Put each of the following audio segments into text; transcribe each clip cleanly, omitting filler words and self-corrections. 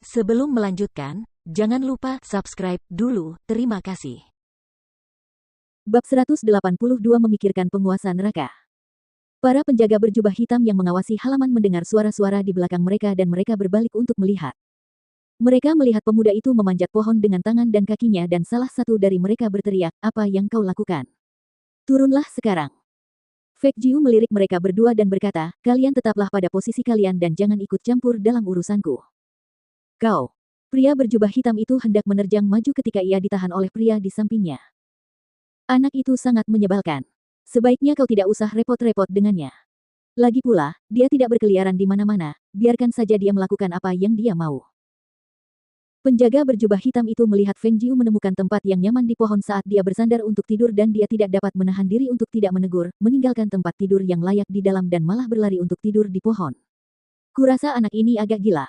Sebelum melanjutkan, jangan lupa subscribe dulu, terima kasih. Bab 182 Memikirkan Penguasa Neraka. Para penjaga berjubah hitam yang mengawasi halaman mendengar suara-suara di belakang mereka dan mereka berbalik untuk melihat. Mereka melihat pemuda itu memanjat pohon dengan tangan dan kakinya dan salah satu dari mereka berteriak, "Apa yang kau lakukan? Turunlah sekarang." Fek Jiu melirik mereka berdua dan berkata, "Kalian tetaplah pada posisi kalian dan jangan ikut campur dalam urusanku." "Kau." Pria berjubah hitam itu hendak menerjang maju ketika ia ditahan oleh pria di sampingnya. "Anak itu sangat menyebalkan. Sebaiknya kau tidak usah repot-repot dengannya. Lagi pula, dia tidak berkeliaran di mana-mana, biarkan saja dia melakukan apa yang dia mau." Penjaga berjubah hitam itu melihat Feng Jiu menemukan tempat yang nyaman di pohon saat dia bersandar untuk tidur dan dia tidak dapat menahan diri untuk tidak menegur, meninggalkan tempat tidur yang layak di dalam dan malah berlari untuk tidur di pohon. "Kurasa anak ini agak gila."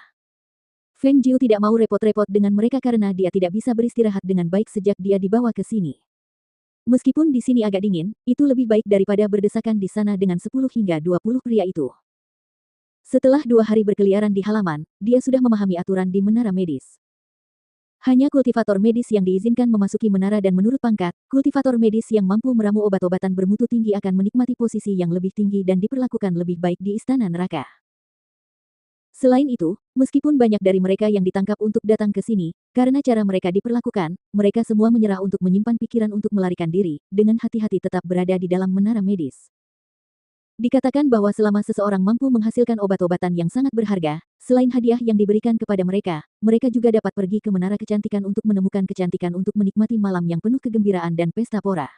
Feng Jiu tidak mau repot-repot dengan mereka karena dia tidak bisa beristirahat dengan baik sejak dia dibawa ke sini. Meskipun di sini agak dingin, itu lebih baik daripada berdesakan di sana dengan 10 hingga 20 pria itu. Setelah 2 hari berkeliaran di halaman, dia sudah memahami aturan di menara medis. Hanya kultivator medis yang diizinkan memasuki menara dan menurut pangkat, kultivator medis yang mampu meramu obat-obatan bermutu tinggi akan menikmati posisi yang lebih tinggi dan diperlakukan lebih baik di istana neraka. Selain itu, meskipun banyak dari mereka yang ditangkap untuk datang ke sini, karena cara mereka diperlakukan, mereka semua menyerah untuk menyimpan pikiran untuk melarikan diri, dengan hati-hati tetap berada di dalam menara medis. Dikatakan bahwa selama seseorang mampu menghasilkan obat-obatan yang sangat berharga, selain hadiah yang diberikan kepada mereka, mereka juga dapat pergi ke menara kecantikan untuk menemukan kecantikan untuk menikmati malam yang penuh kegembiraan dan pesta pora.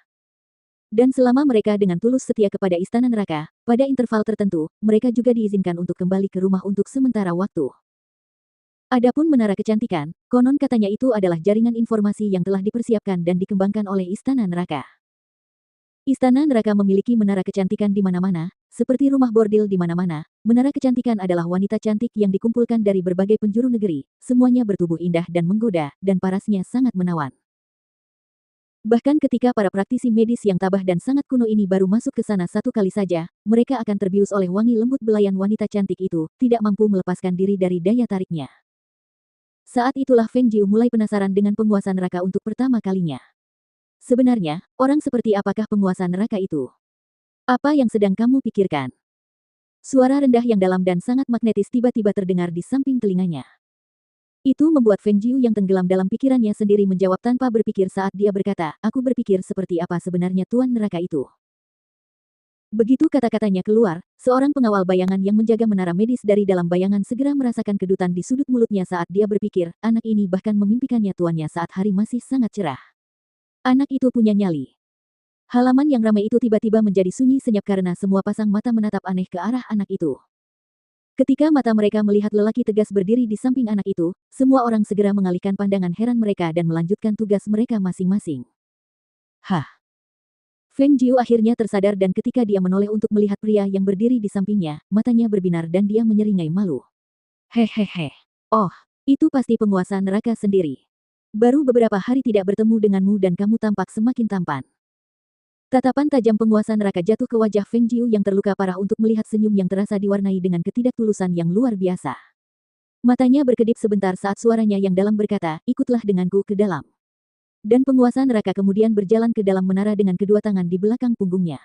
Dan selama mereka dengan tulus setia kepada istana neraka, pada interval tertentu, mereka juga diizinkan untuk kembali ke rumah untuk sementara waktu. Adapun menara kecantikan, konon katanya itu adalah jaringan informasi yang telah dipersiapkan dan dikembangkan oleh istana neraka. Istana neraka memiliki menara kecantikan di mana-mana, seperti rumah bordil di mana-mana. Menara kecantikan adalah wanita cantik yang dikumpulkan dari berbagai penjuru negeri, semuanya bertubuh indah dan menggoda, dan parasnya sangat menawan. Bahkan ketika para praktisi medis yang tabah dan sangat kuno ini baru masuk ke sana satu kali saja, mereka akan terbius oleh wangi lembut belayan wanita cantik itu, tidak mampu melepaskan diri dari daya tariknya. Saat itulah Feng Jiu mulai penasaran dengan penguasa neraka untuk pertama kalinya. Sebenarnya, orang seperti apakah penguasa neraka itu? Apa yang sedang kamu pikirkan? Suara rendah yang dalam dan sangat magnetis tiba-tiba terdengar di samping telinganya. Itu membuat Feng Jiu yang tenggelam dalam pikirannya sendiri menjawab tanpa berpikir saat dia berkata, "Aku berpikir seperti apa sebenarnya tuan neraka itu." Begitu kata-katanya keluar, seorang pengawal bayangan yang menjaga menara medis dari dalam bayangan segera merasakan kedutan di sudut mulutnya saat dia berpikir, anak ini bahkan memimpikannya tuannya saat hari masih sangat cerah. Anak itu punya nyali. Halaman yang ramai itu tiba-tiba menjadi sunyi senyap karena semua pasang mata menatap aneh ke arah anak itu. Ketika mata mereka melihat lelaki tegas berdiri di samping anak itu, semua orang segera mengalihkan pandangan heran mereka dan melanjutkan tugas mereka masing-masing. Hah! Feng Jiu akhirnya tersadar dan ketika dia menoleh untuk melihat pria yang berdiri di sampingnya, matanya berbinar dan dia menyeringai malu. Hehehe. Oh, itu pasti penguasa neraka sendiri. Baru beberapa hari tidak bertemu denganmu dan kamu tampak semakin tampan. Tatapan tajam penguasa neraka jatuh ke wajah Feng Jiu yang terluka parah untuk melihat senyum yang terasa diwarnai dengan ketidaktulusan yang luar biasa. Matanya berkedip sebentar saat suaranya yang dalam berkata, "Ikutlah denganku ke dalam." Dan penguasa neraka kemudian berjalan ke dalam menara dengan kedua tangan di belakang punggungnya.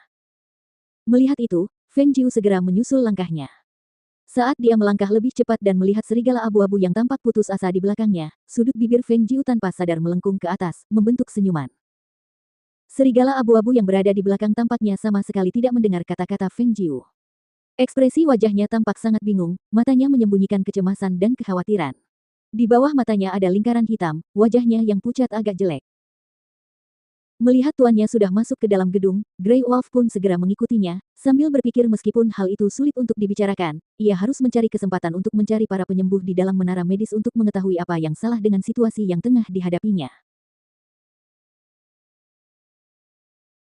Melihat itu, Feng Jiu segera menyusul langkahnya. Saat dia melangkah lebih cepat dan melihat serigala abu-abu yang tampak putus asa di belakangnya, sudut bibir Feng Jiu tanpa sadar melengkung ke atas, membentuk senyuman. Serigala abu-abu yang berada di belakang tampaknya sama sekali tidak mendengar kata-kata Feng Jiu. Ekspresi wajahnya tampak sangat bingung, matanya menyembunyikan kecemasan dan kekhawatiran. Di bawah matanya ada lingkaran hitam, wajahnya yang pucat agak jelek. Melihat tuannya sudah masuk ke dalam gedung, Grey Wolf pun segera mengikutinya, sambil berpikir meskipun hal itu sulit untuk dibicarakan, ia harus mencari kesempatan untuk mencari para penyembuh di dalam menara medis untuk mengetahui apa yang salah dengan situasi yang tengah dihadapinya.